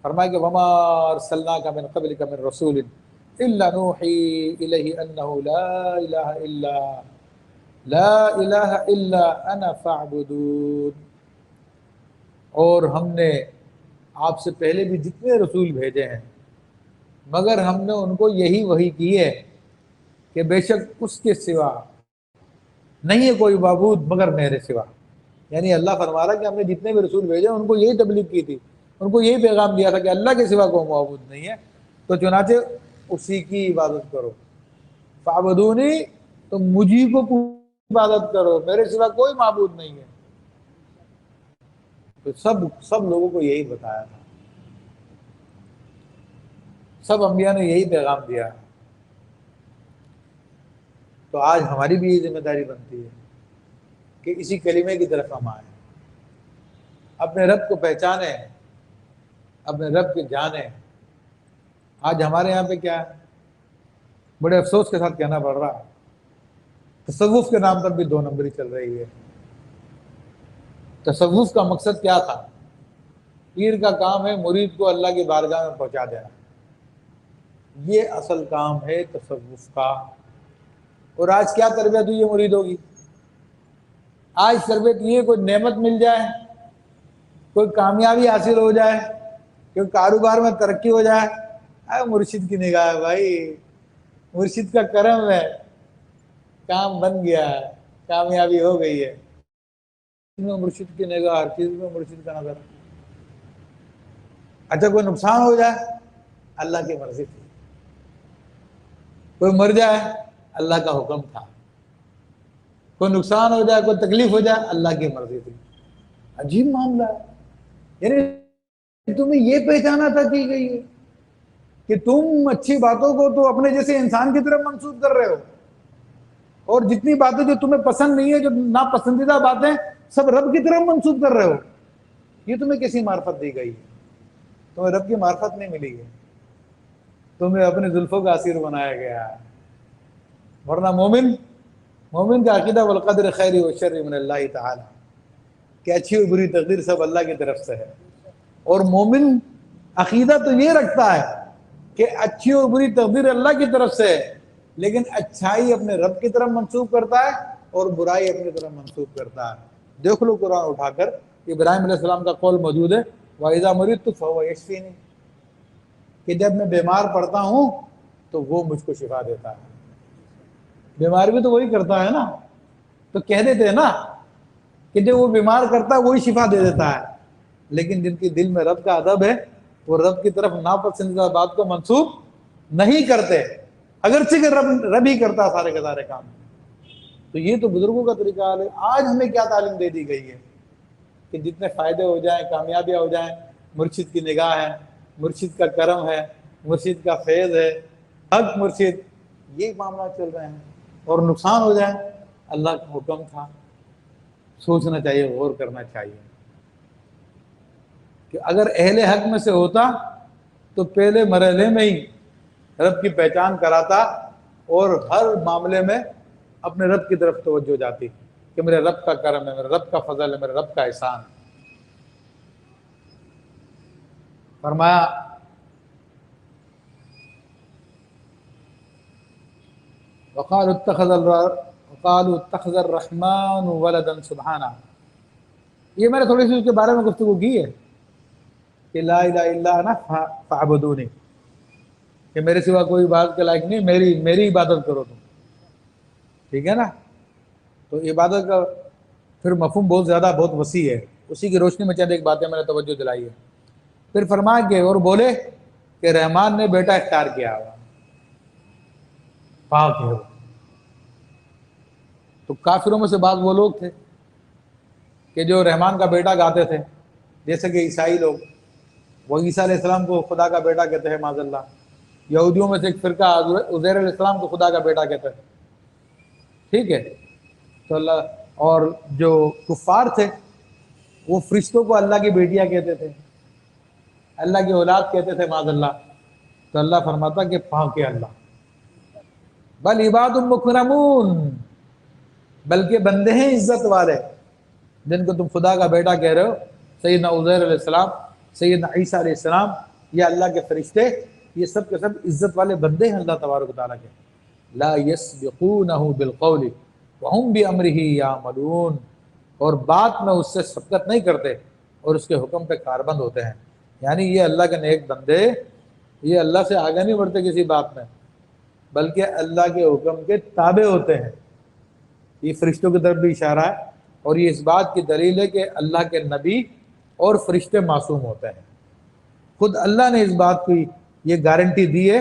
فرمایا کہ وما ارسلناک من قبلک من رسول الا نوحی الیہ انہ لا الہ الا انا فاعبدون، اور ہم نے آپ سے پہلے بھی جتنے رسول بھیجے ہیں مگر ہم نے ان کو یہی وحی کی ہے کہ بے شک اس کے سوا نہیں ہے کوئی معبود مگر میرے سوا۔ یعنی اللہ فرما رہا کہ ہم نے جتنے بھی رسول بھیجے ان کو یہی تبلیغ کی تھی، ان کو یہی پیغام دیا تھا کہ اللہ کے سوا کوئی معبود نہیں ہے، تو چنانچہ اسی کی عبادت کرو۔ فعبدونی، تو مجھی کو عبادت کرو، میرے سوا کوئی معبود نہیں ہے۔ تو سب لوگوں کو یہی بتایا تھا، سب انبیاء نے یہی پیغام دیا۔ تو آج ہماری بھی یہ ذمہ داری بنتی ہے کہ اسی کلمے کی طرف ہم آئیں، اپنے رب کو پہچانیں، اپنے رب کے جانیں۔ آج ہمارے یہاں پہ کیا ہے، بڑے افسوس کے ساتھ کہنا پڑ رہا ہے، تصوف کے نام پر بھی 2 نمبری چل رہی ہے۔ تصوف کا مقصد کیا تھا؟ پیر کا کام ہے مرید کو اللہ کی بارگاہ میں پہنچا دینا، یہ اصل کام ہے تصوف کا۔ اور آج کیا تربیت ہوئی ہے مریدوں کی؟ آج تربیت یہ کوئی نعمت مل جائے، کوئی کامیابی حاصل ہو جائے، کوئی کاروبار میں ترقی ہو جائے، اے مرشد کی نگاہ ہے بھائی، مرشد کا کرم ہے، کام بن گیا ہے، کامیابی ہو گئی ہے۔ مرشد کی نگاہ، ہر چیز میں مرشد کا نظر۔ اچھا کوئی نقصان ہو جائے، اللہ کی مرضی تھی، کوئی مر جائے اللہ کا حکم تھا، کوئی نقصان ہو جائے، کوئی تکلیف ہو جائے اللہ کی مرضی تھی۔ عجیب معاملہ ہے، یعنی تمہیں یہ پہچانا تھا کی گئی ہے کہ تم اچھی باتوں کو تو اپنے جیسے انسان کی طرف منسوب کر رہے ہو، اور جتنی باتیں جو تمہیں پسند نہیں ہے، جو ناپسندیدہ باتیں، سب رب کی طرف منسوب کر رہے ہو۔ یہ تمہیں کیسی معرفت دی گئی ہے؟ تمہیں رب کی معرفت نہیں ملی ہے، تمہیں اپنے زلفوں کا اسیر بنایا گیا ہے۔ ورنہ مومن کا عقیدہ والقدر خیر و شر من اللہ تعالی، کہ اچھی اور بری تقدیر سب اللہ کی طرف سے ہے۔ اور مومن عقیدہ تو یہ رکھتا ہے کہ اچھی اور بری تقدیر اللہ کی طرف سے ہے، لیکن اچھائی اپنے رب کی طرف منسوب کرتا ہے اور برائی اپنی طرف منسوب کرتا ہے۔ دیکھ لو قرآن اٹھا کر، ابراہیم علیہ السلام کا قول موجود ہے، وَإِذَا مَرِضْتُ فَهُوَ يَشْفِينِ، کہ جب میں بیمار پڑتا ہوں تو وہ مجھ کو شفا دیتا ہے۔ بیمار بھی تو وہی کرتا ہے نا، تو کہہ دیتے ہیں نا کہ جو وہ بیمار کرتا ہے وہی شفا دے دیتا ہے، لیکن جن کے دل میں رب کا ادب ہے وہ رب کی طرف ناپسندیدہ بات کو منسوب نہیں کرتے، اگرچہ کہ رب ہی کرتا ہے سارے کے سارے کام۔ تو یہ تو بزرگوں کا طریقہ ہے۔ آج ہمیں کیا تعلیم دے دی گئی ہے کہ جتنے فائدے ہو جائیں، کامیابیاں ہو جائیں، مرشد کی نگاہ ہے، مرشد کا کرم ہے، مرشد کا فیض ہے، حق مرشد، یہ معاملات چل رہے ہیں۔ اور نقصان ہو جائے، اللہ کا حکم تھا۔ سوچنا چاہیے، غور کرنا چاہیے کہ اگر اہل حق میں سے ہوتا تو پہلے مرحلے میں ہی رب کی پہچان کراتا اور ہر معاملے میں اپنے رب کی طرف توجہ جاتی کہ میرے رب کا کرم ہے، میرے رب کا فضل ہے، میرے رب کا احسان ہے۔ فرمایا وقالوا اتخذ الرحمن ولدا سبحانہ۔ یہ میں نے تھوڑی سی اس کے بارے میں گفتگو کی ہے کہ لا الہ الا انا فاعبدونی، کہ میرے سوا کوئی عبادت کے لائق نہیں، میری عبادت کرو تم، ٹھیک ہے نا۔ تو عبادت کا پھر مفہوم بہت زیادہ، بہت وسیع ہے۔ اسی کی روشنی میں چند ایک باتیں میں نے توجہ دلائی ہے۔ پھر فرمایا کہ اور بولے کہ رحمان نے بیٹا اختیار کیا ہوا، پاک ہے وہ۔ تو کافروں میں سے بعض وہ لوگ تھے کہ جو رحمان کا بیٹا گاتے تھے، جیسے کہ عیسائی لوگ، وہ عیسیٰ علیہ السلام کو خدا کا بیٹا کہتے ہیں معاذ اللہ۔ یہودیوں میں سے ایک فرقہ عزیر علیہ السلام کو خدا کا بیٹا کہتے ہیں، ٹھیک ہے۔ تو اللہ، اور جو کفار تھے وہ فرشتوں کو اللہ کی بیٹیاں کہتے تھے، اللہ کی اولاد کہتے تھے معاذ اللہ۔ تو اللہ فرماتا کہ پاک ہے اللہ، بل عباد مکرمون، بلکہ بندے ہیں عزت والے جن کو تم خدا کا بیٹا کہہ رہے ہو، سیدنا عزیر علیہ السلام، سیدنا عیسیٰ علیہ السلام، یہ اللہ کے فرشتے یہ سب کے سب عزت والے بندے ہیں اللہ تبارک و تعالیٰ کے. لا یسبقونہ بالقول وہم بامرہ یعملون، اور بات میں اس سے سبقت نہیں کرتے اور اس کے حکم پہ کاربند ہوتے ہیں. یعنی یہ اللہ کے نیک بندے یہ اللہ سے آگے نہیں بڑھتے کسی بات میں، بلکہ اللہ کے حکم کے تابع ہوتے ہیں. یہ فرشتوں کی طرف بھی اشارہ ہے، اور یہ اس بات کی دلیل ہے کہ اللہ کے نبی اور فرشتے معصوم ہوتے ہیں. خود اللہ نے اس بات کی یہ گارنٹی دی ہے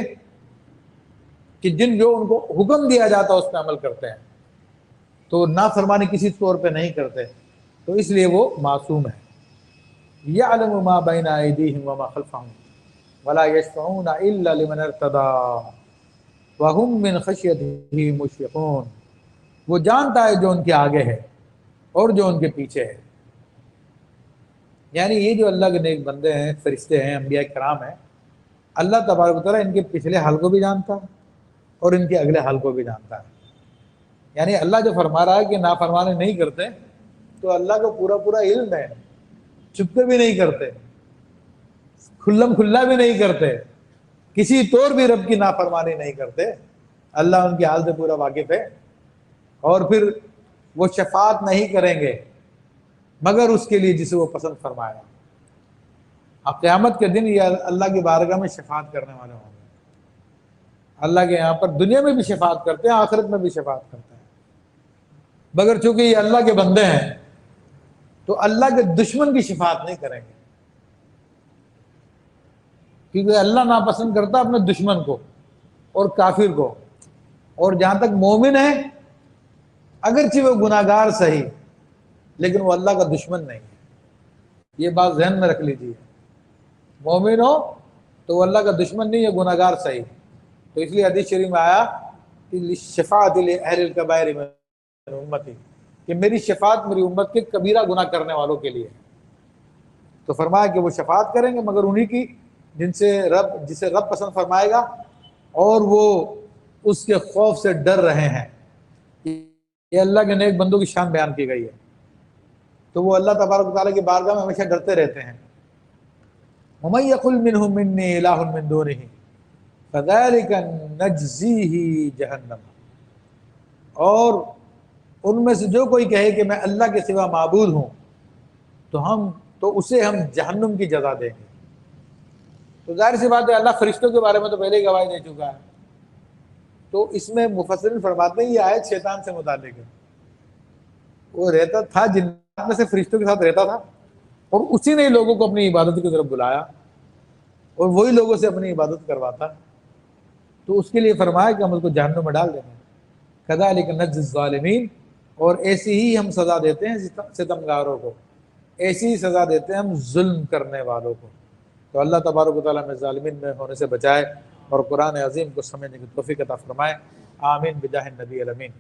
کہ جو ان کو حکم دیا جاتا ہے اس پہ عمل کرتے ہیں، تو نافرمانی کسی طور پہ نہیں کرتے، تو اس لیے وہ معصوم ہے. یعلم ما بین ایدیہم وما خلفہم ولا یشفعون الا لمن ارتضی وہم من خشیتہ مشفقون. وہ جانتا ہے جو ان کے آگے ہے اور جو ان کے پیچھے ہے. یعنی یہ جو اللہ کے نیک بندے ہیں، فرشتے ہیں، انبیاء کرام ہیں، اللہ تبارک و تعالیٰ ان کے پچھلے حال کو بھی جانتا ہے اور ان کے اگلے حال کو بھی جانتا ہے. یعنی اللہ جو فرما رہا ہے کہ نافرمانی نہیں کرتے، تو اللہ کو پورا پورا علم ہے، چھپ کے بھی نہیں کرتے، کھلم کھلا بھی نہیں کرتے، کسی طور بھی رب کی نافرمانی نہیں کرتے. اللہ ان کی حال سے پورا واقف ہے. اور پھر وہ شفاعت نہیں کریں گے مگر اس کے لیے جسے وہ پسند فرمائے. اب قیامت کے دن یہ اللہ کی بارگاہ میں شفاعت کرنے والے ہوں گے. اللہ کے یہاں پر دنیا میں بھی شفاعت کرتے ہیں، آخرت میں بھی شفاعت کرتے ہیں، مگر چونکہ یہ اللہ کے بندے ہیں تو اللہ کے دشمن کی شفاعت نہیں کریں گے، کیونکہ اللہ ناپسند کرتا اپنے دشمن کو اور کافر کو. اور جہاں تک مومن ہے اگرچہ وہ گناہگار صحیح لیکن وہ اللہ کا دشمن نہیں ہے. یہ بات ذہن میں رکھ لیجیے، مومن ہو تو وہ اللہ کا دشمن نہیں ہے، گناہگار صحیح. تو اس لیے حدیث شریف میں آیا کہ شفاعت لأہل الکبائر من امتی، کہ میری شفاعت میری امت کے کبیرہ گناہ کرنے والوں کے لیے. تو فرمایا کہ وہ شفاعت کریں گے مگر انہی کی جسے رب پسند فرمائے گا اور وہ اس کے خوف سے ڈر رہے ہیں. یہ اللہ کے نیک بندوں کی شان بیان کی گئی ہے. تو وہ اللہ تبارک و تعالیٰ کی بارگاہ میں ہمیشہ ڈرتے رہتے ہیں. وَمَن يَقُلْ مِنْهُمْ إِنِّي إِلَٰهٌ مِّن دُونِهِ فَذَلِكَ نَجْزِيهِ جَهَنَّمَ، اور ان میں سے جو کوئی کہے کہ میں اللہ کے سوا معبود ہوں تو اسے ہم جہنم کی جزا دیں گے. تو ظاہر سی بات ہے اللہ فرشتوں کے بارے میں تو پہلے ہی گواہی دے چکا ہے. تو اس میں مفسرین فرماتے ہیں یہ آیت شیطان سے متعلق ہے. وہ رہتا تھا جنات میں سے فرشتوں کے ساتھ رہتا تھا، اور اسی نے لوگوں کو اپنی عبادت کی طرف بلایا اور وہی لوگوں سے اپنی عبادت کرواتا. تو اس کے لیے فرمایا کہ ہم اس کو جہنم میں ڈال دیں گے. کذالک نجزی الظالمین، اور ایسی ہی ہم سزا دیتے ہیں ستمگاروں کو، ایسی ہی سزا دیتے ہیں ہم ظلم کرنے والوں کو. تو اللہ تبارک و تعالیٰ میں ظالمین میں ہونے سے بچائے اور قرآن عظیم کو سمجھنے کی توفیق عطا فرمائے. آمین بجاہ النبی الامین.